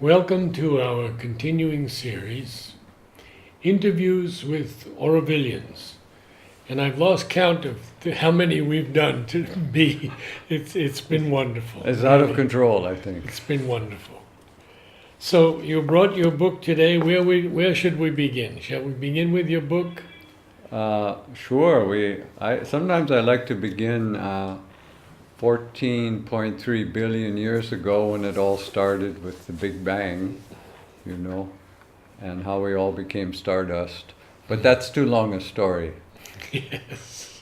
Welcome to our continuing series, Interviews with Aurobillians. And I've lost count of how many we've done to be. It's been wonderful. It's out of control, I think. It's been wonderful. So you brought your book today. Where should we begin? Shall we begin with your book? Sure. Sometimes I like to begin 14.3 billion years ago when it all started with the Big Bang, and how we all became stardust. But that's too long a story. Yes.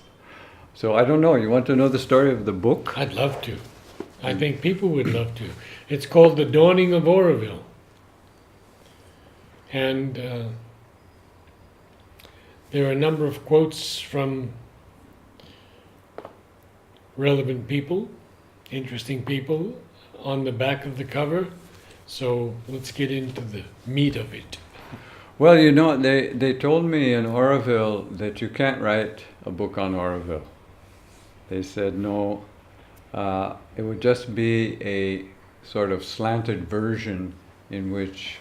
So I don't know. You want to know the story of the book? I'd love to. I think people would love to. It's called The Dawning of Auroville. And there are a number of quotes from relevant people, interesting people, on the back of the cover. So let's get into the meat of it. Well, they told me in Auroville that you can't write a book on Auroville. They said no, it would just be a sort of slanted version in which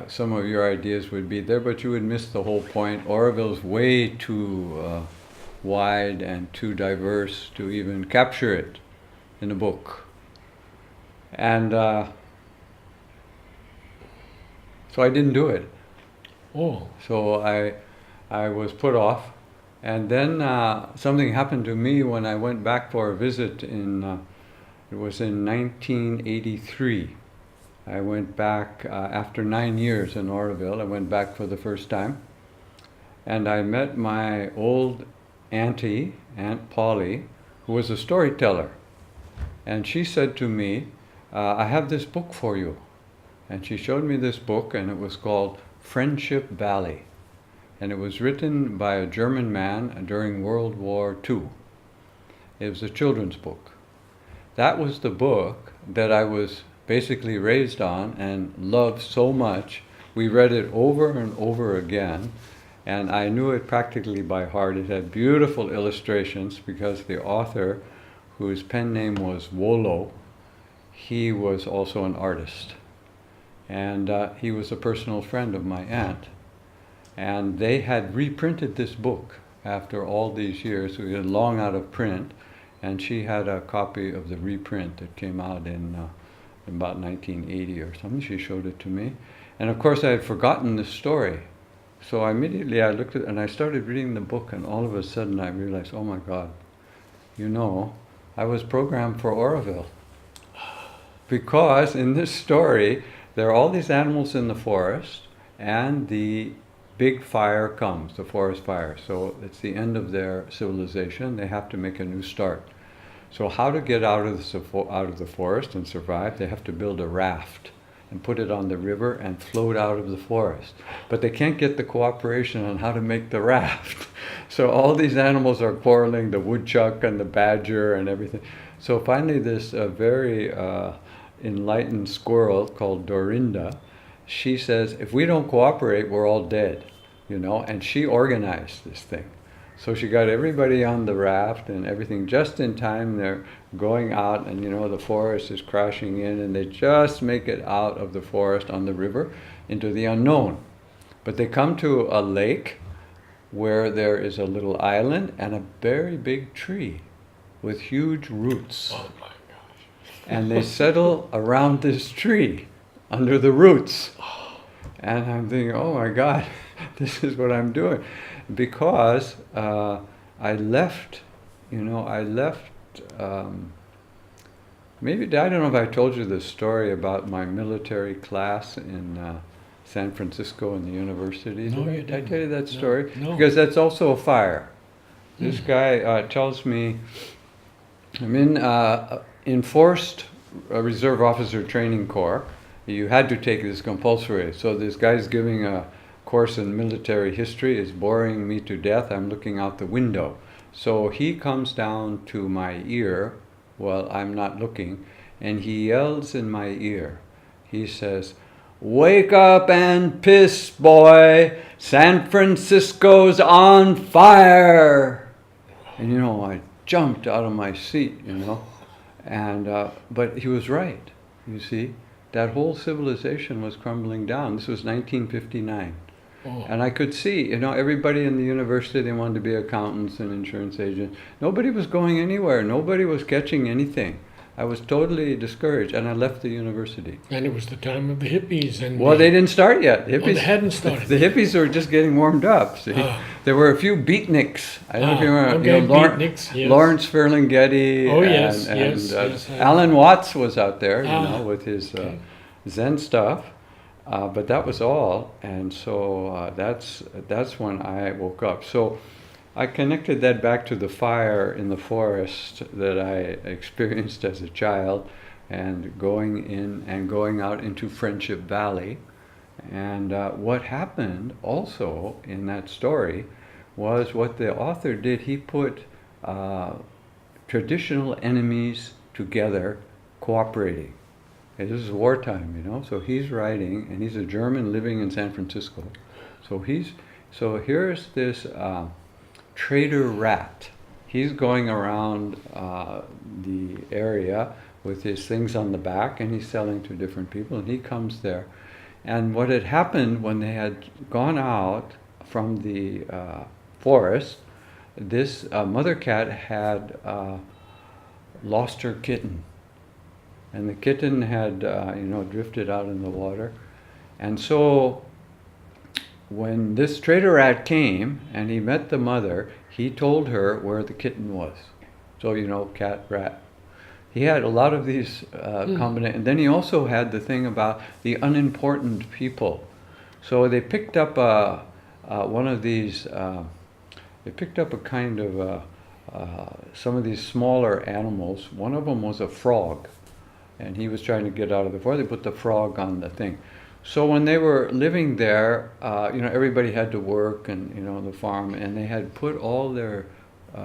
some of your ideas would be there, but you would miss the whole point. Auroville's way too wide and too diverse to even capture it in a book. And so I didn't do it. Oh. So I was put off. And then something happened to me when I went back for a visit it was in 1983. I went back after 9 years in Auroville. I went back for the first time. And I met my old auntie, Aunt Polly, who was a storyteller. And she said to me, I have this book for you. And she showed me this book, and it was called Friendship Valley. And it was written by a German man during World War II. It was a children's book. That was the book that I was basically raised on and loved so much. We read it over and over again, and I knew it practically by heart. It had beautiful illustrations because the author, whose pen name was Wolo, he was also an artist. And he was a personal friend of my aunt. And they had reprinted this book after all these years. We had long out of print, and she had a copy of the reprint that came out in about 1980 or something. She showed it to me. And of course I had forgotten the story. So immediately I looked at it and I started reading the book, and all of a sudden I realized, oh my God, I was programmed for Auroville. Because in this story, there are all these animals in the forest, and the big fire comes, the forest fire. So it's the end of their civilization. They have to make a new start. So how to get out of the forest and survive? They have to build a raft and put it on the river and float out of the forest. But they can't get the cooperation on how to make the raft. So all these animals are quarreling, the woodchuck and the badger and everything. So finally this very enlightened squirrel called Dorinda, she says, if we don't cooperate, we're all dead, and she organized this thing. So she got everybody on the raft and everything just in time. They're going out, and the forest is crashing in, and they just make it out of the forest on the river into the unknown. But they come to a lake where there is a little island and a very big tree with huge roots. Oh my gosh. And they settle around this tree under the roots. And I'm thinking, oh my God, this is what I'm doing. Because I left, maybe, I don't know if I told you this story about my military class in San Francisco in the university. No, you Did I didn't. tell you that story? No. Because that's also a fire. This guy tells me, I'm in enforced reserve officer training corps. You had to take this compulsory. So this guy's giving a course in military history. Is boring me to death. I'm looking out the window. So he comes down to my ear while I'm not looking, and he yells in my ear. He says, "Wake up and piss, boy! San Francisco's on fire!" And I jumped out of my seat, and but he was right, you see. that whole civilization was crumbling down. This was 1959. Oh. And I could see, you know, everybody in the university, they wanted to be accountants and insurance agents. Nobody was going anywhere. Nobody was catching anything. I was totally discouraged, and I left the university. And it was the time of the hippies. And Well, they didn't start yet. The hippies, they hadn't started. The hippies were just getting warmed up. See? There were a few beatniks. I don't know if you remember. Okay, you know, beatniks, yes. Lawrence Ferlinghetti. Oh, yes, and, yes. Alan Watts was out there, you know, with his okay. Zen stuff. But that was all, and so that's when I woke up. So I connected that back to the fire in the forest that I experienced as a child, and going in and going out into Friendship Valley. And what happened also in that story was what the author did. He put traditional enemies together, cooperating. Okay, this is wartime, you know. So he's writing, and he's a German living in San Francisco. So here's this trader rat. He's going around the area with his things on the back, and he's selling to different people, and he comes there. And what had happened when they had gone out from the forest, this mother cat had lost her kitten. And the kitten had, drifted out in the water. And so when this trader rat came and he met the mother, he told her where the kitten was. So, you know, cat, rat. He had a lot of these combinations. And then he also had the thing about the unimportant people. So they picked up one of these, they picked up a kind of, some of these smaller animals. One of them was a frog. And he was trying to get out of the forest. They put the frog on the thing. So when they were living there, everybody had to work and, the farm, and they had put all their,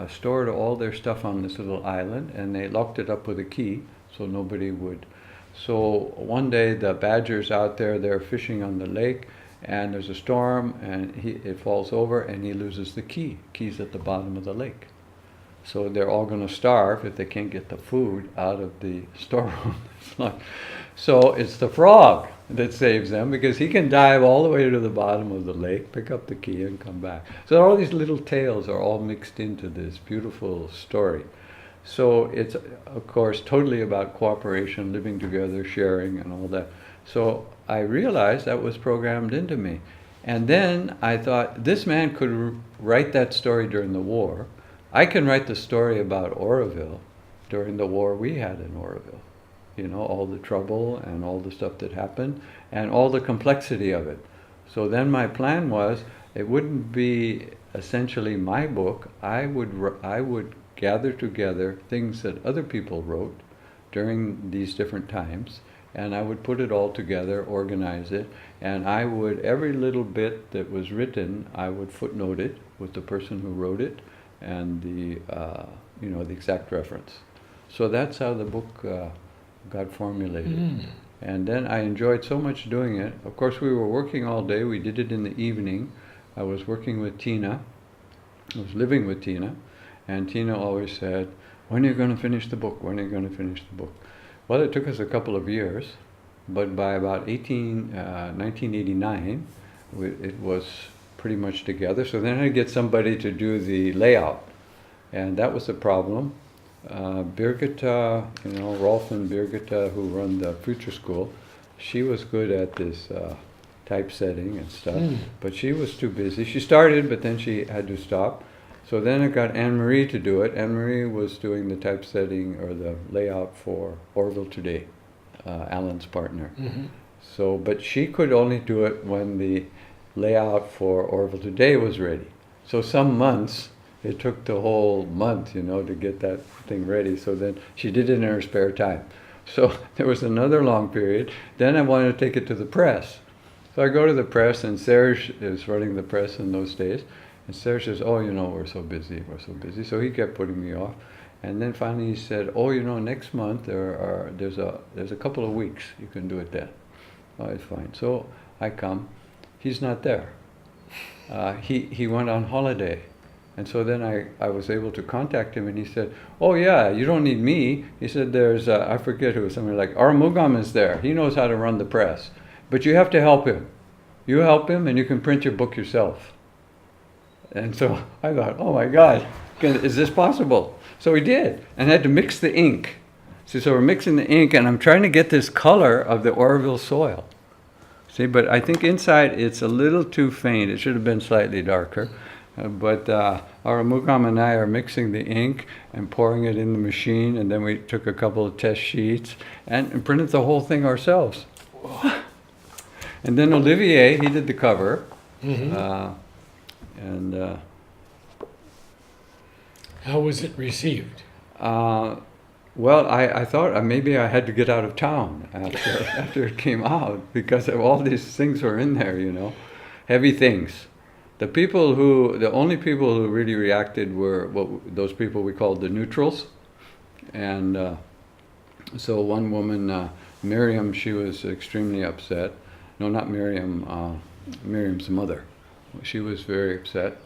stored all their stuff on this little island, and they locked it up with a key so nobody would. So one day the badger's out there, they're fishing on the lake, and there's a storm, and it falls over, and he loses the key. Key's at the bottom of the lake. So they're all going to starve if they can't get the food out of the storeroom. So it's the frog that saves them, because he can dive all the way to the bottom of the lake, pick up the key, and come back. So all these little tales are all mixed into this beautiful story. So it's, of course, totally about cooperation, living together, sharing, and all that. So I realized that was programmed into me. And then I thought, this man could write that story during the war. I can write the story about Aurobindo during the war we had in Aurobindo. You know, all the trouble and all the stuff that happened and all the complexity of it. So then my plan was, it wouldn't be essentially my book. I would gather together things that other people wrote during these different times, and I would put it all together, organize it, and I would, every little bit that was written, I would footnote it with the person who wrote it, and the exact reference. So that's how the book got formulated. And then I enjoyed so much doing it. Of course, we were working all day. We did it in the evening. I was working with Tina. I was living with Tina. And Tina always said, when are you going to finish the book? When are you going to finish the book? Well, it took us a couple of years. But by about 1989, it was pretty much together. So then I'd get somebody to do the layout, and that was a problem. Birgitta, Rolf and Birgitta, who run the Future School, she was good at this typesetting and stuff, but she was too busy. She started, but then she had to stop. So then I got Anne-Marie to do it. Anne-Marie was doing the typesetting or the layout for Orville Today, Alan's partner. So, but she could only do it when the layout for Orville Today was ready. So some months, it took the whole month, to get that thing ready. So then she did it in her spare time. So there was another long period. Then I wanted to take it to the press. So I go to the press, and Serge is running the press in those days. And Serge says, we're so busy. So he kept putting me off. And then finally he said, next month there's a couple of weeks. You can do it then. Oh, it's fine. So I come. He's not there. He went on holiday. And so then I was able to contact him, and he said, "Oh yeah, you don't need me." He said, "There's I forget who, somebody like Aurobindo is there. He knows how to run the press, but you have to help him. You help him, and you can print your book yourself." And so I thought, "Oh my God, is this possible?" So we did, and had to mix the ink. See, so we're mixing the ink, and I'm trying to get this color of the Auroville soil. See, but I think inside it's a little too faint. It should have been slightly darker. But our Mugam and I are mixing the ink and pouring it in the machine, and then we took a couple of test sheets and printed the whole thing ourselves. And then Olivier, he did the cover, and How was it received? well, I thought maybe I had to get out of town after it came out, because of all these things were in there, you know, heavy things. The only people who really reacted were those people we called the neutrals. And so one woman, Miriam, she was extremely upset. No, not Miriam, Miriam's mother. She was very upset.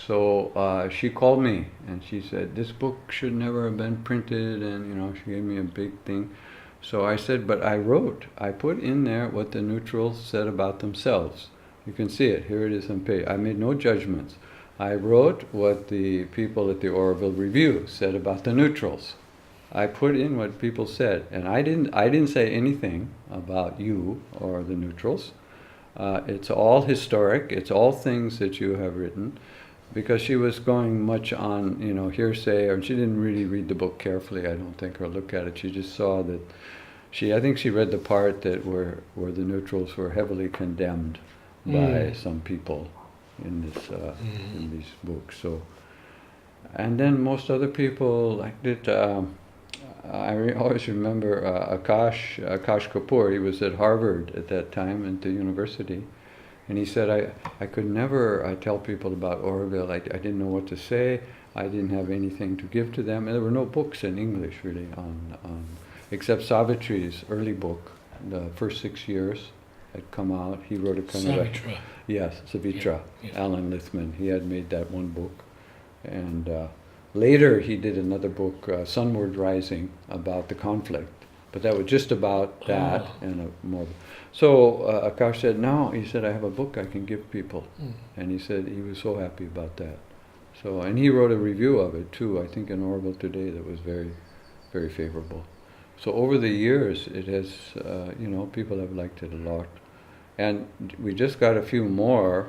So she called me and she said, "This book should never have been printed," and you know, she gave me a big thing. So I said, "But I put in there what the neutrals said about themselves. You can see it. Here it is on page. I made no judgments. I wrote what the people at the Auroville Review said about the neutrals. I put in what people said, and I didn't say anything about you or the neutrals. It's all historic. It's all things that you have written." Because she was going much on, you know, hearsay, and she didn't really read the book carefully, I don't think, or look at it. She just saw that I think she read the part that where the neutrals were heavily condemned by some people in these books. So, and then most other people liked it. Always remember Akash Kapoor. He was at Harvard at that time, at the university, and he said, I could never tell people about Auroville. I didn't know what to say. I didn't have anything to give to them, and there were no books in English really on except Savitri's early book, the first 6 years had come out. He wrote a kind Savitra. Yes, Savitra, Yeah. Alan Lithman. He had made that one book. And later he did another book, Sunward Rising, about the conflict. But that was just about that and more. So Akash said, "No," he said, "I have a book I can give people." And he said he was so happy about that. So, and he wrote a review of it too, I think in Auroville Today, that was very, very favorable. So over the years, it has, you know, people have liked it a lot. And we just got a few more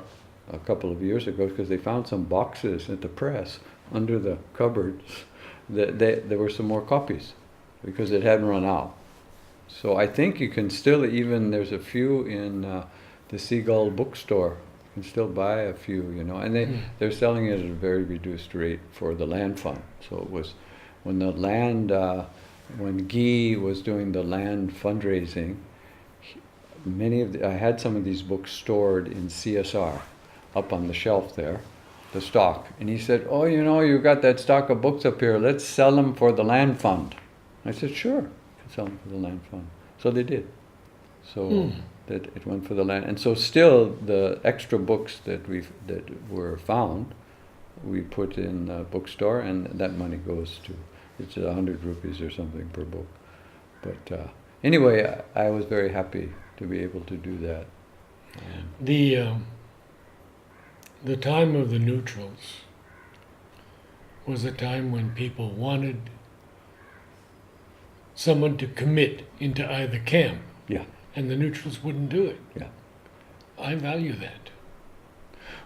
a couple of years ago, because they found some boxes at the press under the cupboards. There were some more copies because it hadn't run out. So I think you can still, there's a few in the Seagull bookstore. You can still buy a few, you know, and they're selling it at a very reduced rate for the land fund. So it was when the land, when Guy was doing the land fundraising, I had some of these books stored in CSR, up on the shelf there, the stock. And he said, "Oh, you know, you've got that stock of books up here. Let's sell them for the land fund." I said, "Sure, you can sell them for the land fund." So they did. So that it went for the land. And so still the extra books that were found, we put in the bookstore, and that money goes to, it's 100 rupees or something per book. But anyway, I was very happy to be able to do that. The time of the neutrals was a time when people wanted someone to commit into either camp, Yeah, and the neutrals wouldn't do it. yeah. I value that.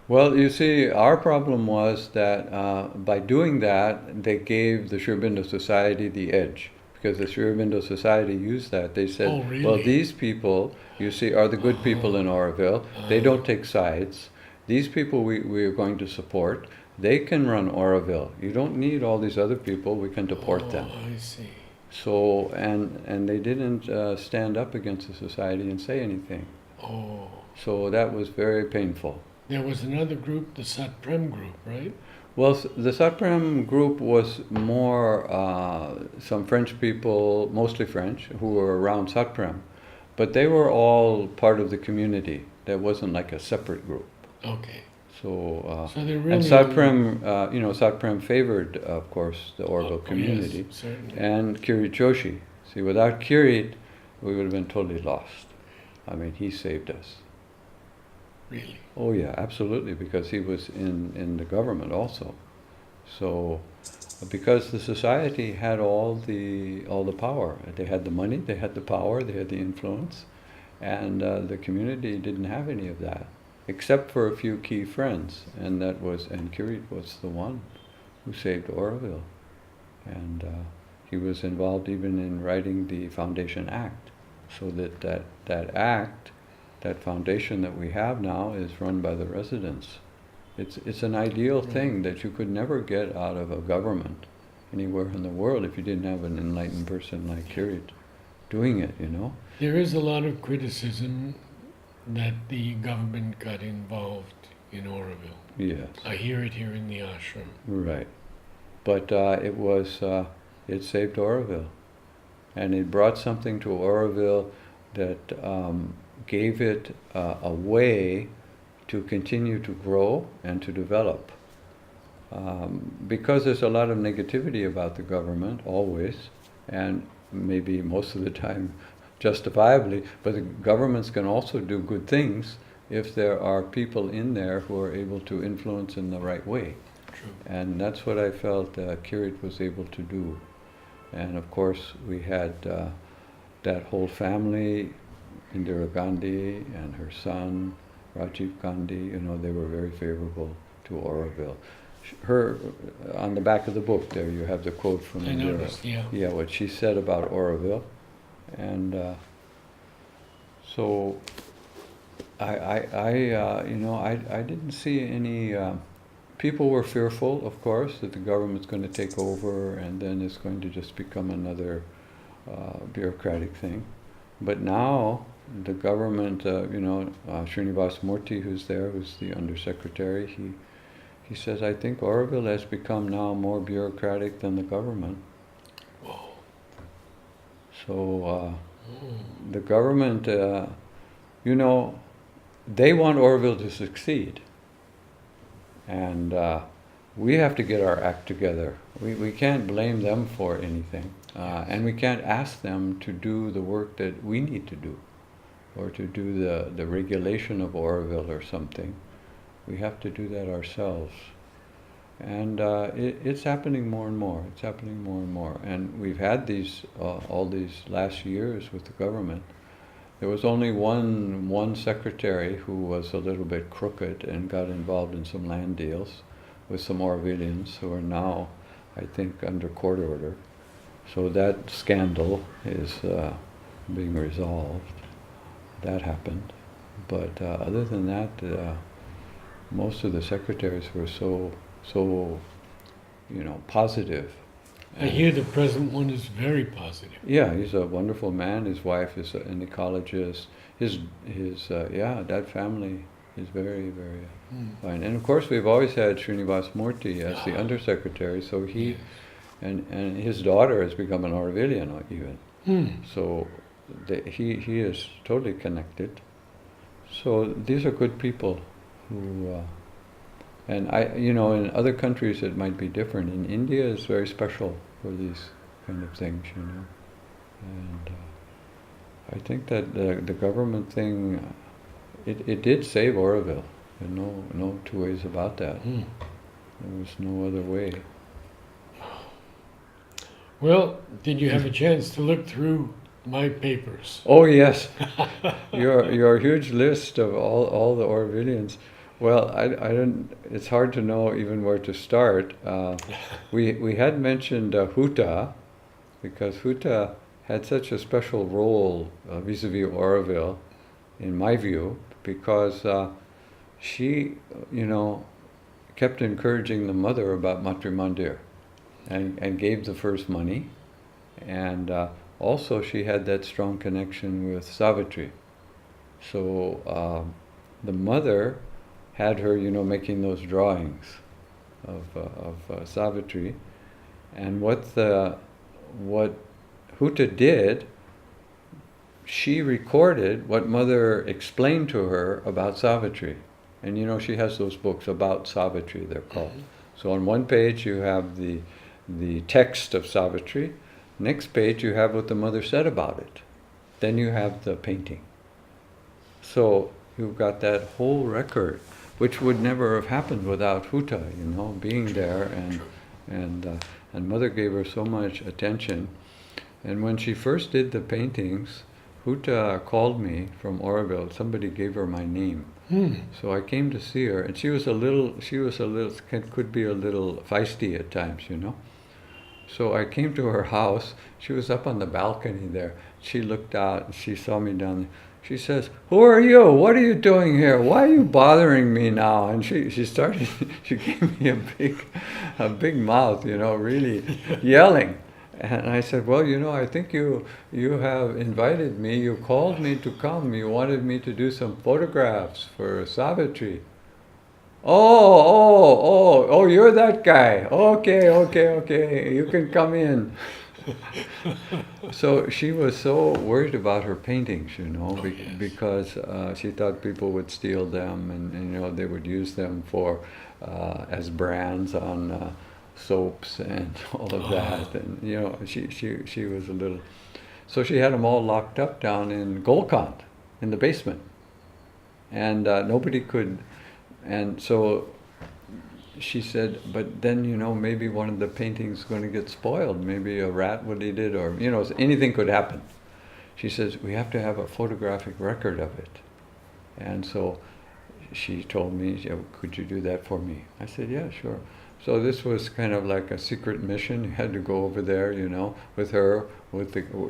Well, you see, our problem was that by doing that, they gave the Aurobindo Society the edge. Because the Aurobindo Society used that. They said, Oh, really? well, these people, you see, are the good people in Auroville. They don't take sides. These people we are going to support. They can run Auroville. You don't need all these other people. We can deport them. I see. So, and they didn't stand up against the society and say anything. Oh. So that was very painful. There was another group, the Satprem group, right? Well, the Satprem group was more some French people, mostly French, who were around Satprem. But they were all part of the community. That wasn't like a separate group. Okay. So they're really and Satprem, Satprem favored, of course, the Oroville community, yes, certainly. and Kirit Joshi. See, without Kirit, we would have been totally lost. I mean, he saved us. Really. Oh yeah, absolutely, because he was in the government also. So, because the society had all the power, they had the money, they had the power, they had the influence, and the community didn't have any of that, except for a few key friends, and Kirit was the one who saved Oroville, and he was involved even in writing the Foundation Act, so that act, that foundation that we have now, is run by the residents. It's an ideal thing that you could never get out of a government anywhere in the world if you didn't have an enlightened person like Kirit doing it, There is a lot of criticism that the government got involved in Oroville. Yes. I hear it here in the ashram. Right. But it saved Oroville. And it brought something to Oroville that gave it a way to continue to grow and to develop. Because there's a lot of negativity about the government, always, and maybe most of the time justifiably, but the governments can also do good things if there are people in there who are able to influence in the right way. True. And that's what I felt Kirit was able to do. And of course, we had that whole family, Indira Gandhi and her son, Rajiv Gandhi, they were very favorable to Aurobindo. Her, on the back of the book there, you have the quote from I Indira. noticed, yeah. Yeah, what she said about Aurobindo. And so I didn't see any, people were fearful, of course, that the government's going to take over and then it's going to just become another bureaucratic thing. But now, the government, Srinivas Murthy, who's there, who's the undersecretary, he says, I think Oroville has become now more bureaucratic than the government. Whoa. So the government, they want Oroville to succeed. And we have to get our act together. We can't blame them for anything. And we can't ask them to do the work that we need to do, or to do the regulation of Oroville or something. We have to do that ourselves. And it's happening more and more. It's happening more and more. And we've had these, all these last years with the government. There was only one secretary who was a little bit crooked and got involved in some land deals with some Orovillians who are now, I think, under court order. So that scandal is being resolved. That happened. But other than that, most of the secretaries were so positive. I hear the present one is very positive. Yeah, he's a wonderful man. His wife is an ecologist. That family is very, very fine. And of course, we've always had Srinivas Murthy as the undersecretary. So he, Yes. and his daughter has become an Aurovillian even. So he is totally connected. So these are good people who. And in other countries it might be different. In India, it's very special for these kind of things, And I think that the government thing, it did save Oroville. There's no two ways about that. There was no other way. Well, did you have a chance to look through my papers? Oh yes, your huge list of all the Orovillians. Well, I don't. It's hard to know even where to start. We had mentioned Huta, because Huta had such a special role vis-a-vis Oroville, in my view, because she, kept encouraging the mother about Matri Mandir, and gave the first money, and also she had that strong connection with Savitri. So the mother had her, making those drawings of Savitri, and what Huta did, she recorded what Mother explained to her about Savitri, And she has those books about Savitri, they're called. So on one page you have the text of Savitri. Next page you have what the mother said about it. Then you have the painting. So you've got that whole record, which would never have happened without Huta, being there, and Mother gave her so much attention. And when she first did the paintings, Huta called me from Aurobindo. Somebody gave her my name. So I came to see her, and she could be a little feisty at times, So I came to her house. She was up on the balcony there. She looked out and she saw me down there. She says, "Who are you? What are you doing here? Why are you bothering me now?" And she started, she gave me a big mouth, really yelling. And I said, "Well, I think you have invited me. You called me to come. You wanted me to do some photographs for Savitri." Oh, you're that guy. Okay. You can come in. So she was so worried about her paintings, because she thought people would steal them, and they would use them for as brands on soaps and all of that. And she was a little. So she had them all locked up down in Golconda, in the basement, and nobody could. And so she said, but then, maybe one of the paintings is going to get spoiled. Maybe a rat would eat it, or, anything could happen. She says, we have to have a photographic record of it. And so she told me, could you do that for me? I said, yeah, sure. So this was kind of like a secret mission. You had to go over there, with her,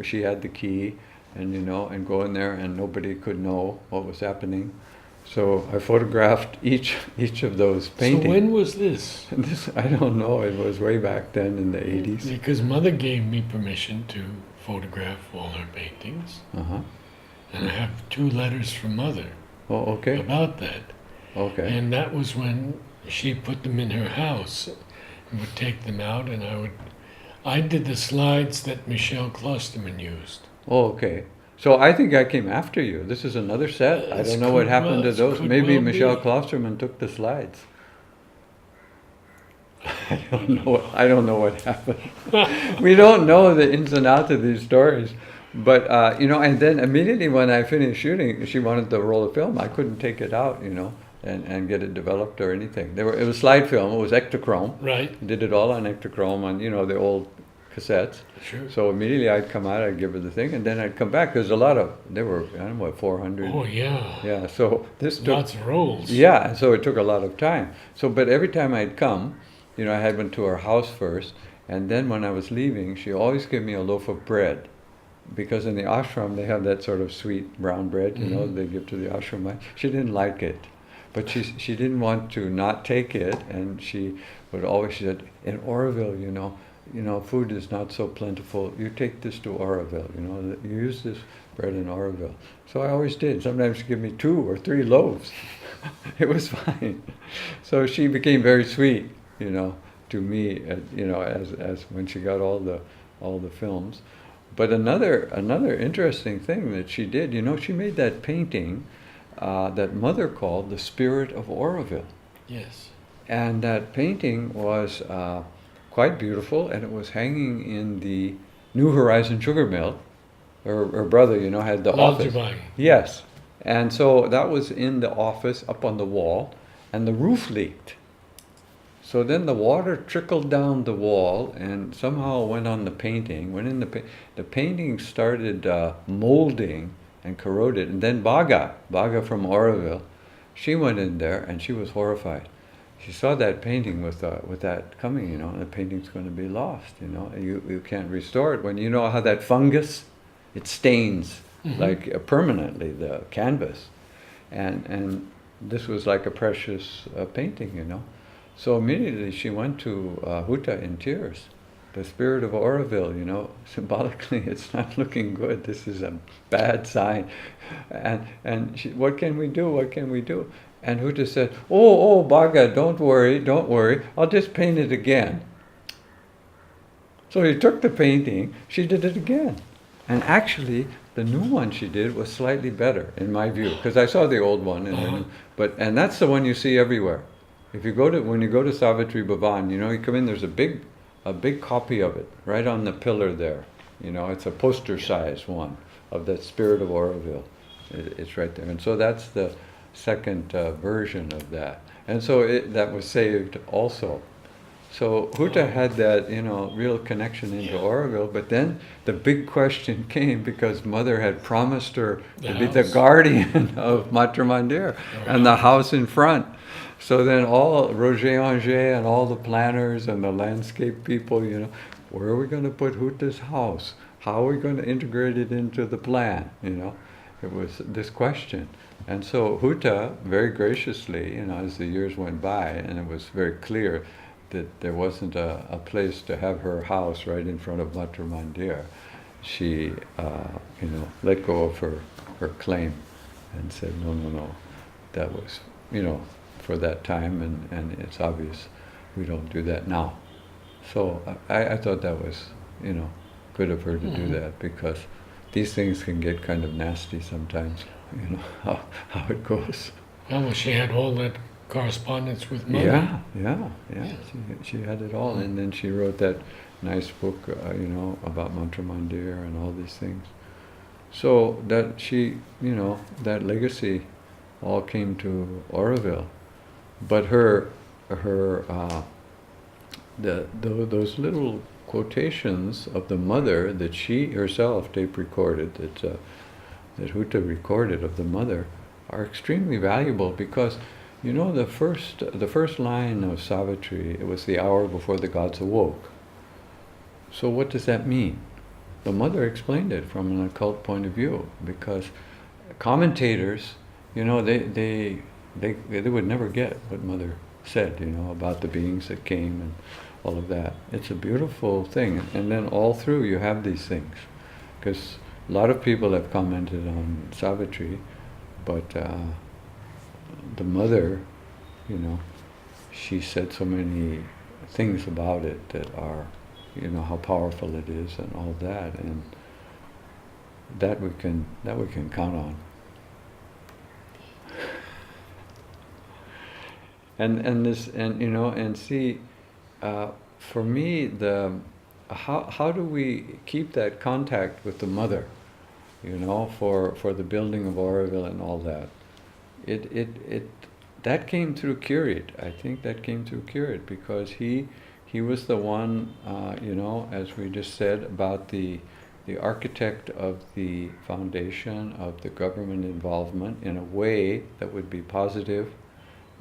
she had the key, and, and go in there, and nobody could know what was happening. So I photographed each of those paintings. So when was this? I don't know. It was way back then in the 80s. Because Mother gave me permission to photograph all her paintings. Uh-huh. And I have 2 letters from Mother okay. about that. Okay. And that was when she put them in her house and would take them out, and I did the slides that Michelle Klosterman used. Okay. So I think I came after you. This is another set. I don't know what happened to those. Maybe Michelle Klosterman took the slides. I don't know what happened. We don't know the ins and outs of these stories. But, and then immediately when I finished shooting, she wanted to roll the film. I couldn't take it out, and get it developed or anything. It was slide film. It was Ektachrome. Right. Did it all on Ektachrome on, the old cassettes. Sure. So immediately I'd come out, I'd give her the thing, and then I'd come back. There's a lot of, there were, 400. Oh, yeah. Yeah, so this took... Lots of rolls. Yeah, so it took a lot of time. So, but every time I'd come, I had went to her house first, and then when I was leaving, she always gave me a loaf of bread. Because in the ashram, they have that sort of sweet brown bread, they give to the ashram. She didn't like it. But she didn't want to not take it, and she said, in Aurobindo, food is not so plentiful. You take this to Aurobindo, you use this bread in Aurobindo. So I always did. Sometimes she'd give me 2 or 3 loaves. It was fine. So she became very sweet, to me, as when she got all the films. But another interesting thing that she did, she made that painting that Mother called The Spirit of Aurobindo. Yes. And that painting was quite beautiful, and it was hanging in the New Horizon sugar mill. Her brother, had the office. Yes. And so that was in the office up on the wall, and the roof leaked. So then the water trickled down the wall and somehow went on the painting. The painting started molding and corroded. And then Baga from Aurobindo, she went in there and she was horrified. She saw that painting with that coming, and the painting's going to be lost, You can't restore it. When you know how that fungus, it stains like permanently the canvas. And this was like a precious painting, So immediately she went to Huta in tears. The spirit of Aurobindo, symbolically, it's not looking good. This is a bad sign. And she, what can we do? What can we do? And Huta said, oh, Baga, don't worry. I'll just paint it again. So he took the painting. She did it again. And actually, the new one she did was slightly better in my view, because I saw the old one, and that's the one you see everywhere. If you go to when you go to Savitri Bhavan, you come in. There's a big copy of it right on the pillar there. It's a poster size one of that Spirit of Auroville. It's right there, and so that's the second version of that, and so that was saved also. So Huta had that, real connection into Auroville, but then the big question came because Mother had promised her to be the guardian of Matre Mandir and the house in front. So then all Roger Anger and all the planners and the landscape people, where are we going to put Huta's house? How are we going to integrate it into the plan? It was this question. And so Huta, very graciously, as the years went by, and it was very clear that there wasn't a place to have her house right in front of Matre Mandir, she, let go of her claim and said, no, that was, for that time, and it's obvious we don't do that now. So I thought that was, good of her to do that, because these things can get kind of nasty sometimes, how it goes. Well, she had all that correspondence with Mother. Yeah. She had it all, and then she wrote that nice book, about Matre Mandir and all these things. So that she, that legacy all came to Auroville, but those little quotations of the Mother that she herself tape recorded, that Huta recorded of the Mother, are extremely valuable, because the first line of Savitri, it was the hour before the gods awoke. So what does that mean? The Mother explained it from an occult point of view, because commentators, they would never get what Mother said, about the beings that came and all of that. It's a beautiful thing. And then all through you have these things, because a lot of people have commented on Savitri, but the Mother, she said so many things about it that are, how powerful it is and all that, and that we can count on. And see, for me, how do we keep that contact with the Mother, for the building of Auroville and all that? That came through Kirit. I think that came through Kirit, because he was the one, as we just said, about the architect of the foundation, of the government involvement in a way that would be positive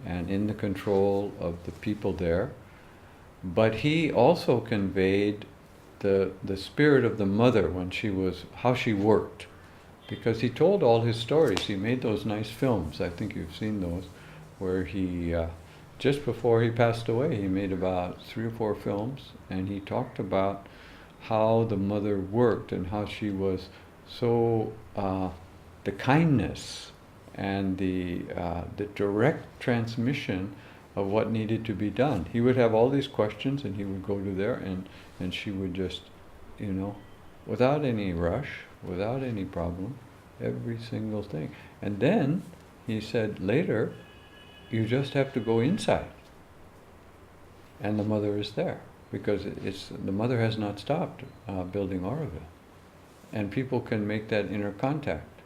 and in the control of the people there. But he also conveyed the spirit of the Mother how she worked. Because he told all his stories. He made those nice films. I think you've seen those, where he, just before he passed away, he made about 3 or 4 films, and he talked about how the Mother worked and how she was so, the kindness and the direct transmission of what needed to be done. He would have all these questions, and he would go to there, and she would just, without any rush, without any problem, every single thing. And then he said later, you just have to go inside, and the Mother is there, because the Mother has not stopped building Auroville, and people can make that inner contact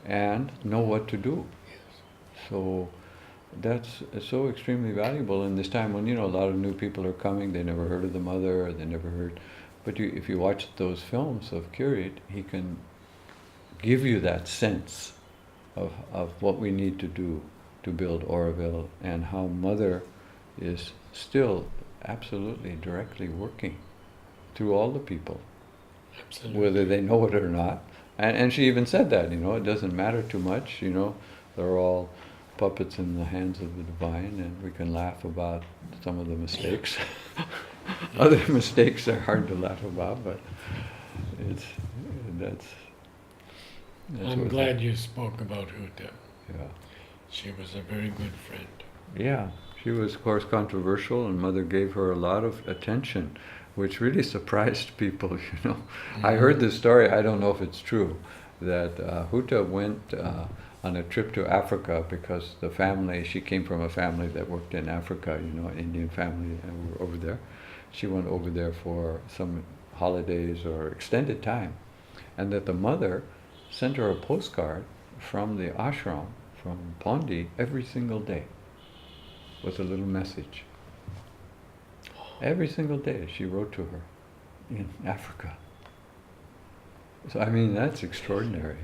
and know what to do. So that's so extremely valuable in this time when a lot of new people are coming. They never heard of the Mother, or they never heard. But if you watch those films of Kirit, he can give you that sense of what we need to do to build Auroville, and how Mother is still absolutely directly working through all the people, whether they know it or not. And she even said that, it doesn't matter too much, they're all puppets in the hands of the divine, and we can laugh about some of the mistakes. Other mistakes are hard to laugh about, but that's I'm glad you spoke about Huta. Yeah. She was a very good friend. Yeah, she was, of course, controversial, and Mother gave her a lot of attention, which really surprised people, Mm-hmm. I heard this story, I don't know if it's true, that Huta went on a trip to Africa because the family, she came from a family that worked in Africa, an Indian family over there. She went over there for some holidays or extended time, and that the mother sent her a postcard from the ashram, from Pondi, every single day with a little message. Every single day she wrote to her in Africa. So, I mean, that's extraordinary.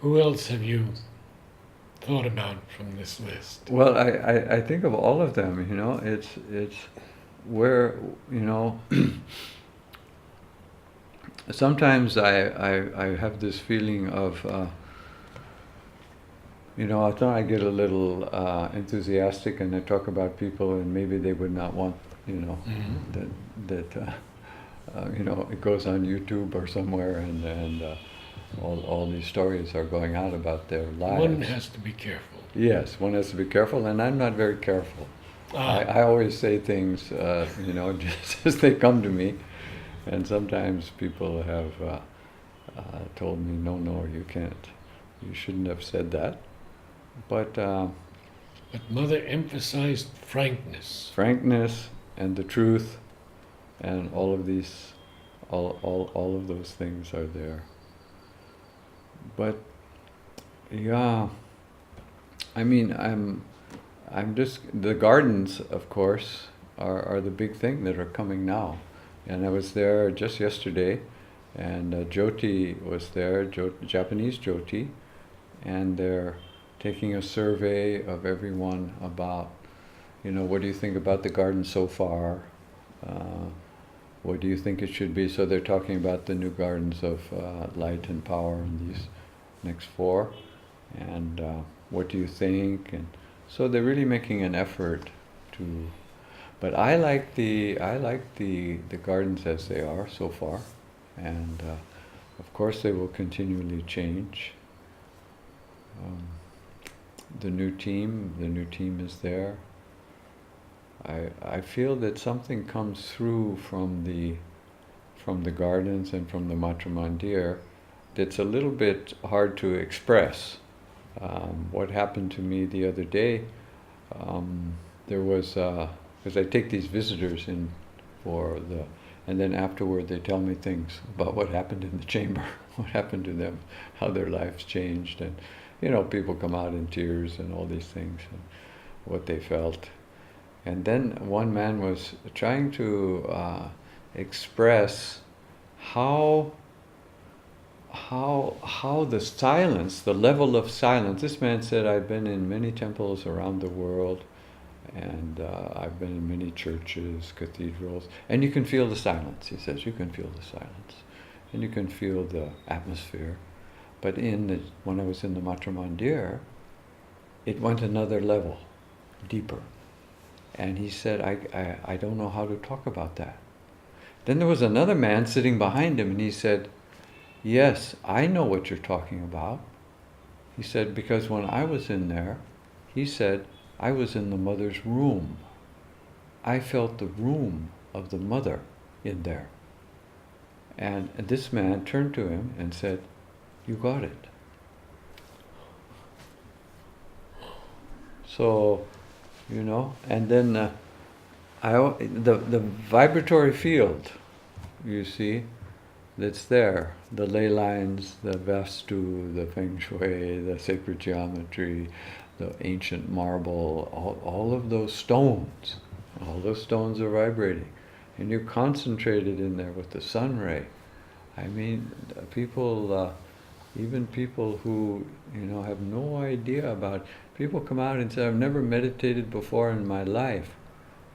Who else have you thought about from this list? Well, I think of all of them, it's where, sometimes I have this feeling of, I thought I get a little enthusiastic and I talk about people and maybe they would not want, that it goes on YouTube or somewhere and all these stories are going out about their lives. One has to be careful. Yes, one has to be careful, and I'm not very careful. I always say things, just as they come to me, and sometimes people have told me, no, you can't. You shouldn't have said that. But Mother emphasized frankness. Frankness and the truth, and all of these, all of those things are there. But yeah, I mean, I'm just, the gardens, of course, are the big thing that are coming now. And I was there just yesterday, and Jyoti was there, Japanese Jyoti, and they're taking a survey of everyone about, what do you think about the garden so far? What do you think it should be? So they're talking about the new gardens of light and power and these next 4, and what do you think? And so they're really making an effort to. But I like the gardens as they are so far, and of course they will continually change. The new team is there. I feel that something comes through from the gardens and from the Matra Mandir that's a little bit hard to express. What happened to me the other day, there was, because I take these visitors in and then afterward they tell me things about what happened in the chamber, what happened to them, how their lives changed, and people come out in tears and all these things, and what they felt. And then one man was trying to express how the silence, the level of silence. This man said, I've been in many temples around the world, and I've been in many churches, cathedrals, and you can feel the silence. He says, you can feel the silence, and you can feel the atmosphere. But when I was in the Matra Mandir, it went another level, deeper. And he said, I don't know how to talk about that. Then there was another man sitting behind him, and he said, yes, I know what you're talking about. He said, because when I was in there, he said, I was in the mother's room. I felt the room of the mother in there. And this man turned to him and said, you got it. So, and then the vibratory field, you see, that's there, the ley lines, the Vastu, the Feng Shui, the sacred geometry, the ancient marble, all of those stones are vibrating, and you're concentrated in there with the sun ray. I mean, people, even people who have no idea about. People come out and say, I've never meditated before in my life,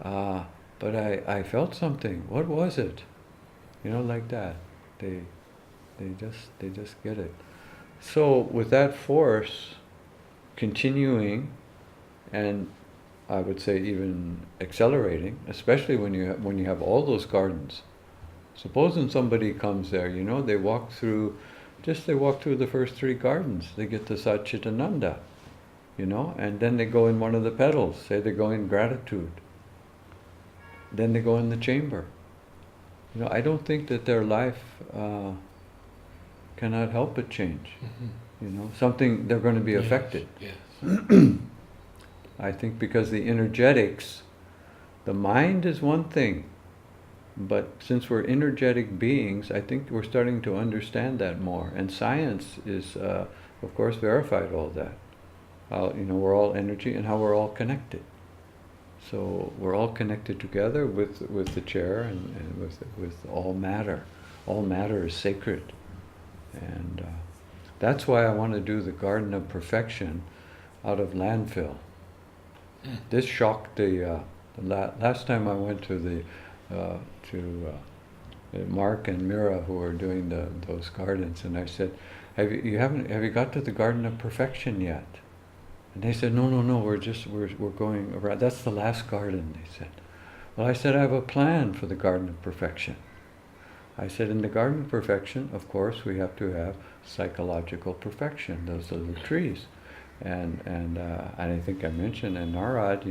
but I felt something. What was it? Like that. They just get it. So with that force continuing, and I would say even accelerating, especially when you have all those gardens. Supposing somebody comes there, they walk through the first 3 gardens. They get to Satchitananda. And then they go in one of the petals, say they go in gratitude. Then they go in the chamber. I don't think that their life cannot help but change. Something, they're going to be affected. Yes. I think because the energetics, the mind is one thing, but since we're energetic beings, I think we're starting to understand that more. And science is, of course, verified all that. We're all energy and how we're all connected. So we're all connected together with the chair and with all matter. All matter is sacred. And that's why I want to do the Garden of Perfection out of landfill. This shocked the last time I went to Mark and Mira, who were doing those gardens, and I said, have you got to the Garden of Perfection yet? And they said, no, we're going around. That's the last garden, they said. Well, I said, I have a plan for the Garden of Perfection. I said, in the Garden of Perfection, of course, we have to have psychological perfection. Those are the trees. And I think I mentioned, and Narad,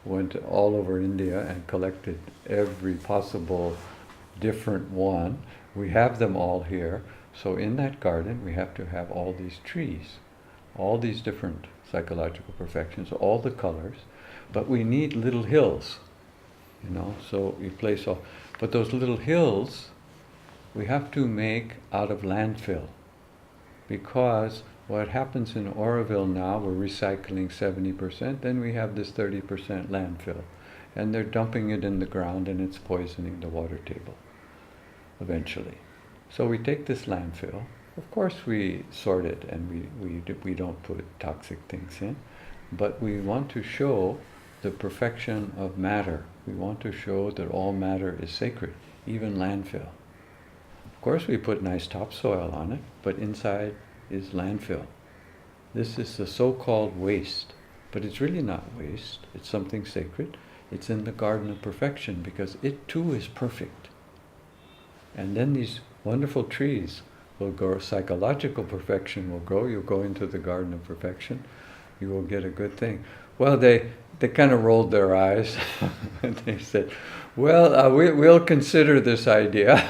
went all over India and collected every possible different one. We have them all here. So in that garden, we have to have all these trees, all these different psychological perfections, all the colors. But we need little hills, so we place all. But those little hills, we have to make out of landfill, because what happens in Aurobindo now, we're recycling 70%, then we have this 30% landfill. And they're dumping it in the ground and it's poisoning the water table, eventually. So we take this landfill, of course we sort it and we don't put toxic things in, but we want to show the perfection of matter. We want to show that all matter is sacred, even landfill. Of course we put nice topsoil on it, but inside is landfill. This is the so-called waste, but it's really not waste. It's something sacred. It's in the Garden of Perfection because it too is perfect. And then these wonderful trees will grow. Psychological perfection will grow. You'll go into the Garden of Perfection. You will get a good thing. Well, they kind of rolled their eyes and they said, well, we'll consider this idea.